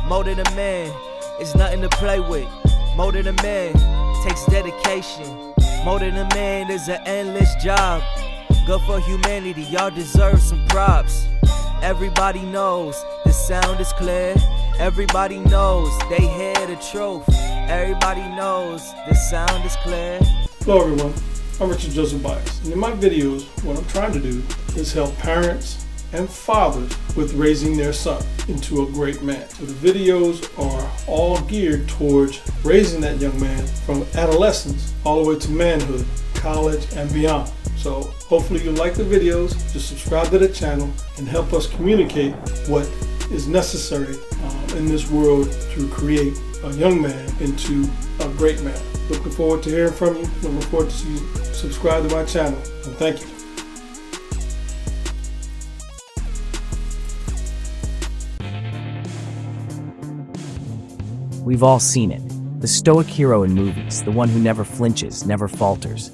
More than a man, it's nothing to play with. More than a man, takes dedication. More than a man is an endless job. Good for humanity, y'all deserve some props. Everybody knows the sound is clear. Everybody knows they hear the truth. Everybody knows the sound is clear. Hello everyone, I'm Richard Joseph Bias, and in my videos what I'm trying to do is help parents and fathers with raising their son into a great man. So the videos are all geared towards raising that young man from adolescence all the way to manhood, college, and beyond. So hopefully you like the videos, just subscribe to the channel and help us communicate what is necessary in this world to create a young man into a great man. Looking forward to hearing from you. Looking forward to see you subscribe to my channel, and thank you. We've all seen it. The stoic hero in movies, the one who never flinches, never falters.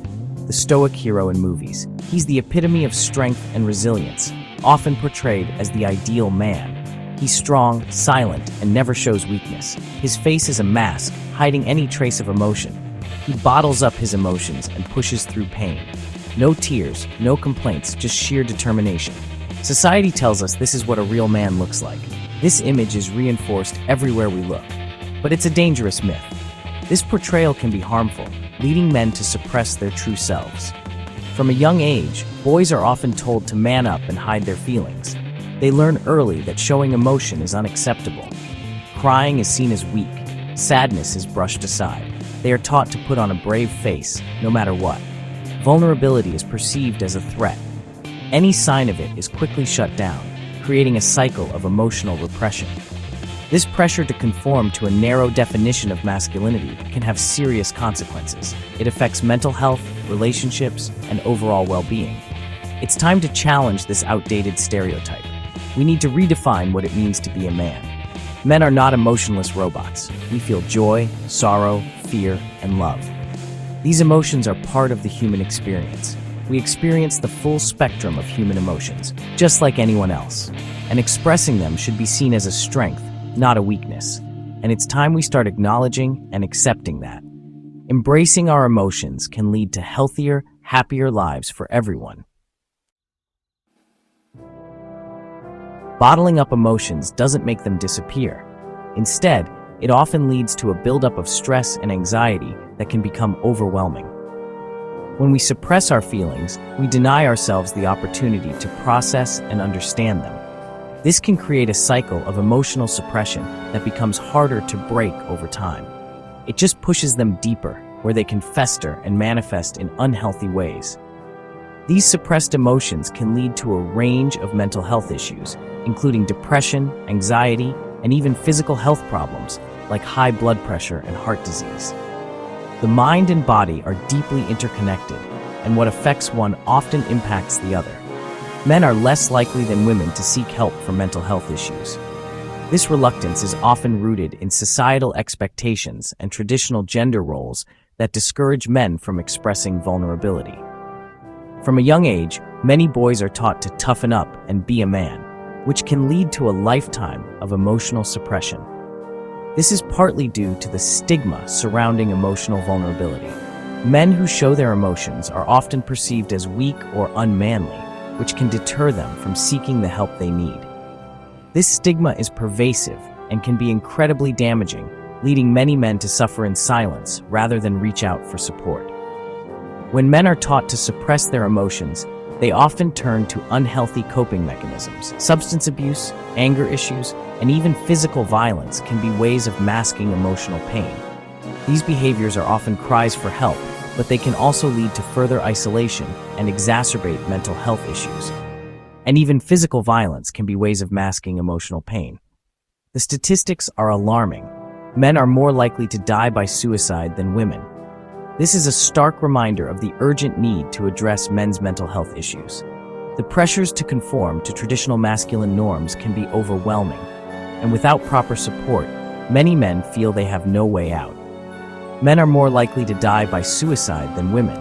The stoic hero in movies. He's the epitome of strength and resilience, often portrayed as the ideal man. He's strong, silent, and never shows weakness. His face is a mask, hiding any trace of emotion. He bottles up his emotions and pushes through pain. No tears, no complaints, just sheer determination. Society tells us this is what a real man looks like. This image is reinforced everywhere we look. But it's a dangerous myth. This portrayal can be harmful, leading men to suppress their true selves. From a young age, boys are often told to man up and hide their feelings. They learn early that showing emotion is unacceptable. Crying is seen as weak. Sadness is brushed aside. They are taught to put on a brave face, no matter what. Vulnerability is perceived as a threat. Any sign of it is quickly shut down, creating a cycle of emotional repression. This pressure to conform to a narrow definition of masculinity can have serious consequences. It affects mental health, relationships, and overall well-being. It's time to challenge this outdated stereotype. We need to redefine what it means to be a man. Men are not emotionless robots. We feel joy, sorrow, fear, and love. These emotions are part of the human experience. We experience the full spectrum of human emotions, just like anyone else. And expressing them should be seen as a strength, not a weakness. And it's time we start acknowledging and accepting that. Embracing our emotions can lead to healthier, happier lives for everyone. Bottling up emotions doesn't make them disappear. Instead, it often leads to a buildup of stress and anxiety that can become overwhelming. When we suppress our feelings, we deny ourselves the opportunity to process and understand them. This can create a cycle of emotional suppression that becomes harder to break over time. It just pushes them deeper, where they can fester and manifest in unhealthy ways. These suppressed emotions can lead to a range of mental health issues, including depression, anxiety, and even physical health problems like high blood pressure and heart disease. The mind and body are deeply interconnected, and what affects one often impacts the other. Men are less likely than women to seek help for mental health issues. This reluctance is often rooted in societal expectations and traditional gender roles that discourage men from expressing vulnerability. From a young age, many boys are taught to toughen up and be a man, which can lead to a lifetime of emotional suppression. This is partly due to the stigma surrounding emotional vulnerability. Men who show their emotions are often perceived as weak or unmanly, which can deter them from seeking the help they need. This stigma is pervasive and can be incredibly damaging, leading many men to suffer in silence rather than reach out for support. When men are taught to suppress their emotions, they often turn to unhealthy coping mechanisms. Substance abuse, anger issues, and even physical violence can be ways of masking emotional pain. These behaviors are often cries for help, but they can also lead to further isolation and exacerbate mental health issues. And even physical violence can be ways of masking emotional pain. The statistics are alarming. Men are more likely to die by suicide than women. This is a stark reminder of the urgent need to address men's mental health issues. The pressures to conform to traditional masculine norms can be overwhelming, and without proper support, many men feel they have no way out. Men are more likely to die by suicide than women.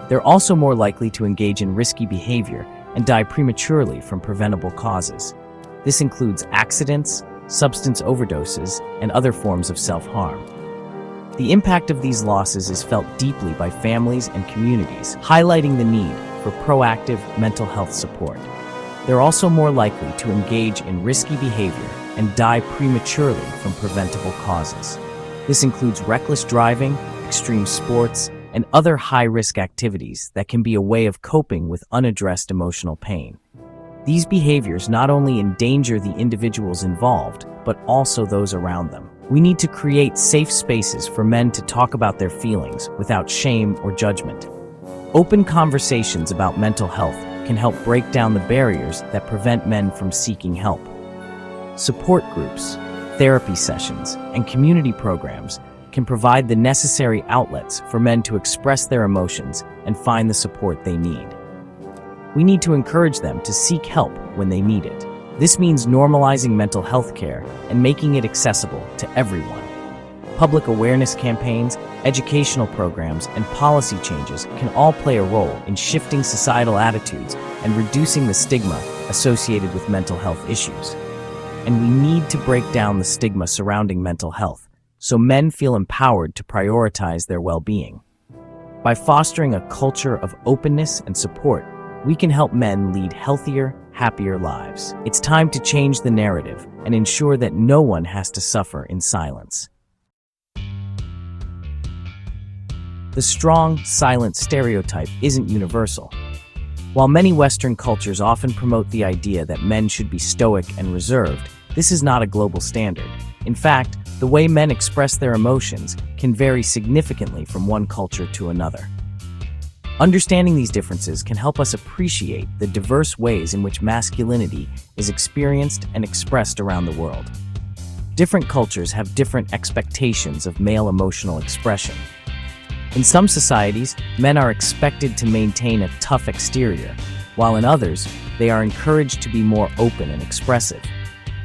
They're also more likely to engage in risky behavior and die prematurely from preventable causes. This includes accidents, substance overdoses, and other forms of self-harm. The impact of these losses is felt deeply by families and communities, highlighting the need for proactive mental health support. They're also more likely to engage in risky behavior and die prematurely from preventable causes. This includes reckless driving, extreme sports, and other high-risk activities that can be a way of coping with unaddressed emotional pain. These behaviors not only endanger the individuals involved, but also those around them. We need to create safe spaces for men to talk about their feelings without shame or judgment. Open conversations about mental health can help break down the barriers that prevent men from seeking help. Support groups, therapy sessions, and community programs can provide the necessary outlets for men to express their emotions and find the support they need. We need to encourage them to seek help when they need it. This means normalizing mental health care and making it accessible to everyone. Public awareness campaigns, educational programs, and policy changes can all play a role in shifting societal attitudes and reducing the stigma associated with mental health issues. And we need to break down the stigma surrounding mental health so men feel empowered to prioritize their well-being. By fostering a culture of openness and support, we can help men lead healthier, happier lives. It's time to change the narrative and ensure that no one has to suffer in silence. The strong, silent stereotype isn't universal. While many Western cultures often promote the idea that men should be stoic and reserved, this is not a global standard. In fact, the way men express their emotions can vary significantly from one culture to another. Understanding these differences can help us appreciate the diverse ways in which masculinity is experienced and expressed around the world. Different cultures have different expectations of male emotional expression. In some societies, men are expected to maintain a tough exterior, while in others, they are encouraged to be more open and expressive.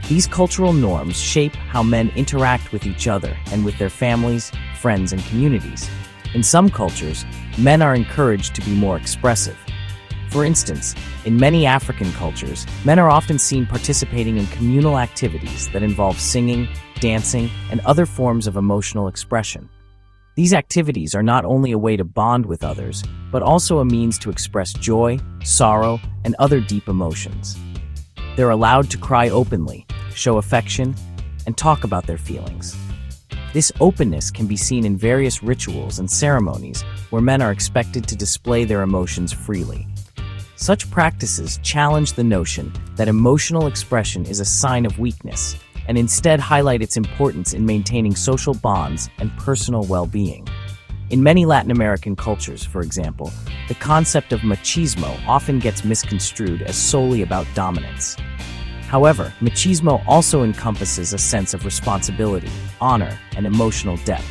These cultural norms shape how men interact with each other and with their families, friends, and communities. In some cultures, men are encouraged to be more expressive. For instance, in many African cultures, men are often seen participating in communal activities that involve singing, dancing, and other forms of emotional expression. These activities are not only a way to bond with others, but also a means to express joy, sorrow, and other deep emotions. They're allowed to cry openly, show affection, and talk about their feelings. This openness can be seen in various rituals and ceremonies where men are expected to display their emotions freely. Such practices challenge the notion that emotional expression is a sign of weakness, and instead highlight its importance in maintaining social bonds and personal well-being. In many Latin American cultures, for example, the concept of machismo often gets misconstrued as solely about dominance. However, machismo also encompasses a sense of responsibility, honor, and emotional depth.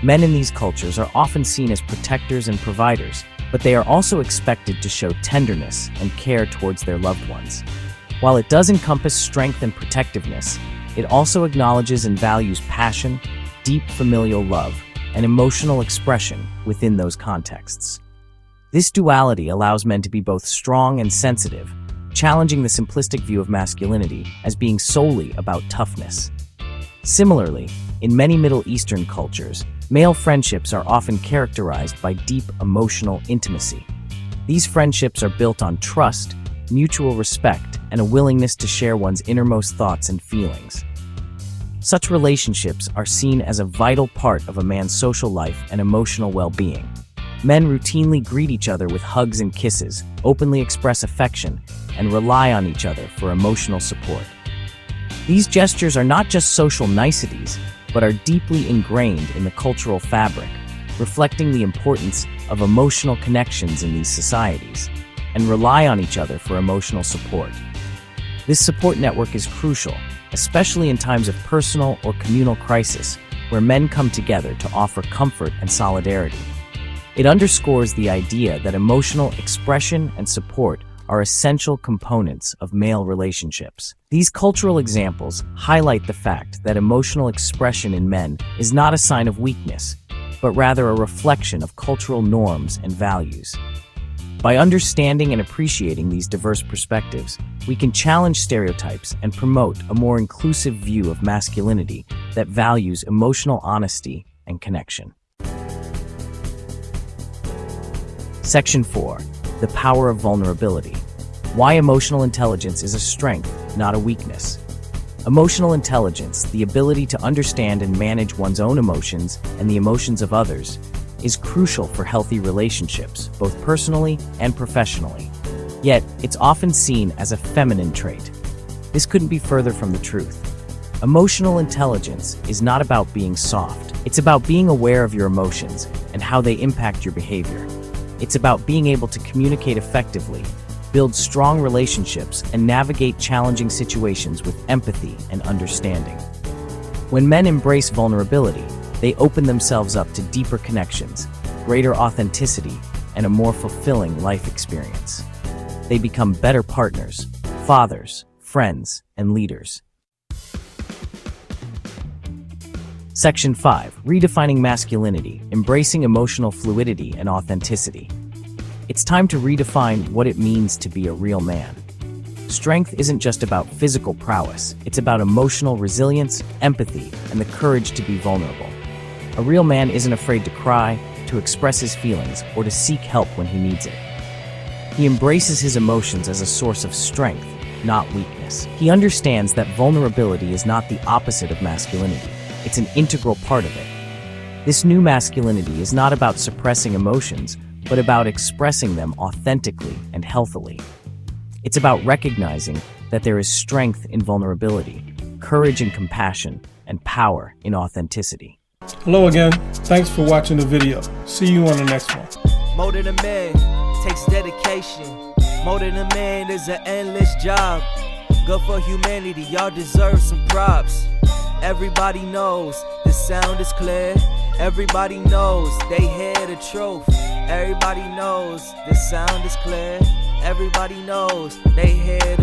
Men in these cultures are often seen as protectors and providers, but they are also expected to show tenderness and care towards their loved ones. While it does encompass strength and protectiveness, it also acknowledges and values passion, deep familial love, and emotional expression within those contexts. This duality allows men to be both strong and sensitive, challenging the simplistic view of masculinity as being solely about toughness. Similarly, in many Middle Eastern cultures, male friendships are often characterized by deep emotional intimacy. These friendships are built on trust, mutual respect, and a willingness to share one's innermost thoughts and feelings. Such relationships are seen as a vital part of a man's social life and emotional well-being. Men routinely greet each other with hugs and kisses, openly express affection, and rely on each other for emotional support. These gestures are not just social niceties, but are deeply ingrained in the cultural fabric, reflecting the importance of emotional connections in these societies, and rely on each other for emotional support. This support network is crucial, especially in times of personal or communal crisis, where men come together to offer comfort and solidarity. It underscores the idea that emotional expression and support are essential components of male relationships. These cultural examples highlight the fact that emotional expression in men is not a sign of weakness, but rather a reflection of cultural norms and values. By understanding and appreciating these diverse perspectives, we can challenge stereotypes and promote a more inclusive view of masculinity that values emotional honesty and connection. Section 4. The power of vulnerability. Why emotional intelligence is a strength, not a weakness. Emotional intelligence, the ability to understand and manage one's own emotions and the emotions of others, is crucial for healthy relationships, both personally and professionally. Yet, it's often seen as a feminine trait. This couldn't be further from the truth. Emotional intelligence is not about being soft. It's about being aware of your emotions and how they impact your behavior. It's about being able to communicate effectively, build strong relationships, and navigate challenging situations with empathy and understanding. When men embrace vulnerability, they open themselves up to deeper connections, greater authenticity, and a more fulfilling life experience. They become better partners, fathers, friends, and leaders. Section 5. Redefining masculinity, embracing emotional fluidity and authenticity. It's time to redefine what it means to be a real man. Strength isn't just about physical prowess, it's about emotional resilience, empathy, and the courage to be vulnerable. A real man isn't afraid to cry, to express his feelings, or to seek help when he needs it. He embraces his emotions as a source of strength, not weakness. He understands that vulnerability is not the opposite of masculinity, it's an integral part of it. This new masculinity is not about suppressing emotions, but about expressing them authentically and healthily. It's about recognizing that there is strength in vulnerability, courage in compassion, and power in authenticity. Hello again. Thanks for watching the video. See you on the next one. More than a man takes dedication. More than a man is an endless job. Good for humanity, y'all deserve some props. Everybody knows the sound is clear. Everybody knows they hear the truth. Everybody knows the sound is clear. Everybody knows they hear the